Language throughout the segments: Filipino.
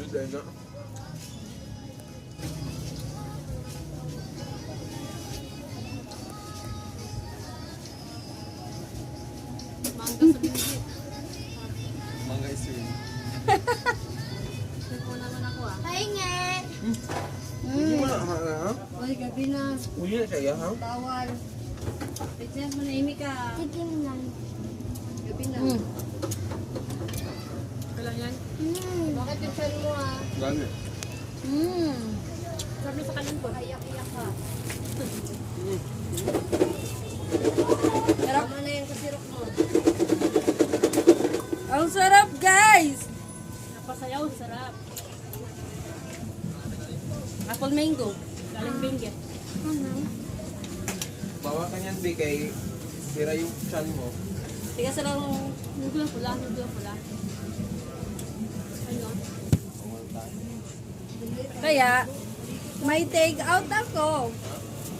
Sudah na. Mangga sa bingit. Mangga isin. Nagpo naman ako ah. Ay nga. Hindi mo na, ha? Uy, gabi na. Uwi na siya, ha? Tawal. Pagsiyan mo na imi ka. Tikim lang. Gabi na. Kailan yan? Bakit yung chan mo ah? Gani. Sabi sa kanan ko. Iyak-iyak ka. Sarap. Tama na yung kasirok mo. Ang sarap, guys! Napasayaw, sarap. Apple mango. Galing binggit. Bawa ka niyan, Bi, kay sira yung chan mo. Tiga sa lang. Nudula pula, nudula pula. Ano? Kaya, may take out ako.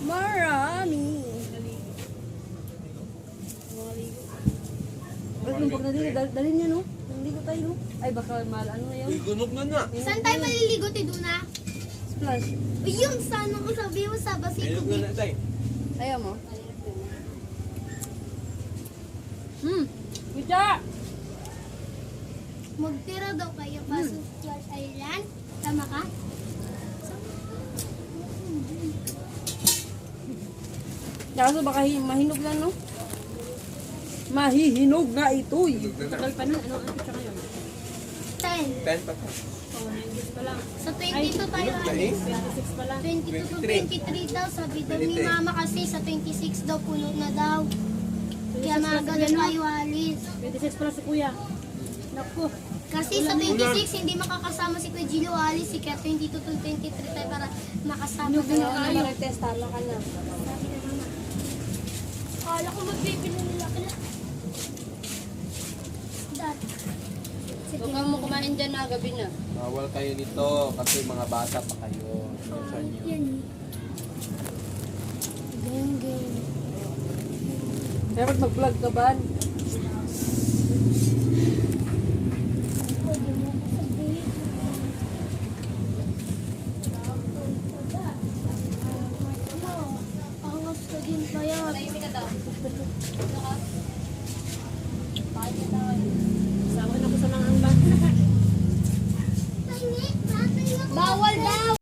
Marami. Ay, kung pag nadili, dalhin niya, no? Naligo tayo, no? Ay, baka mahal. Ano na yun? Uy, gunog na na. Saan tayo maliligo, Tiduna? Splash. Uy, yung sana ko sabi mo sa basito. Ayun na na, tay. Ayaw mo? Kuya! Magtira daw kayo pa sa Social Island. Tama ka? Kaso baka mahinog lang, no? Mahihinog na ito'y. Gunog na na. Tagal pa nun. Ano ang picture ngayon? 10. 10 pa pa. Oh, 90 pa lang. Sa 22 tayo Gunog na alis. 26 pa lang. 22 to 23. 23 daw. Sabi daw ni 23. mama kasi sa 26 daw puno na daw. Kaya maaga na tayo alis. 26 pa lang si kuya. Naku. Kasi sa 26 hindi makakasama si Kuya Gilo alis. Kaya 22 to 23 tayo para makasama tayo. Ano ba test tama ka na? Sabi na mama. Akala ko magbibili nila kila. Dad. Huwag kang mo kumain dyan na, gabi na. Bawal kayo nito kasi mga bata pa kayo. Minsan nyo. Yan. Gang, gang. Dapat mag-vlog ka ba? Pwede mo ko sabihin. Angas ka din kaya. Tahimik ka daw. Paano daw?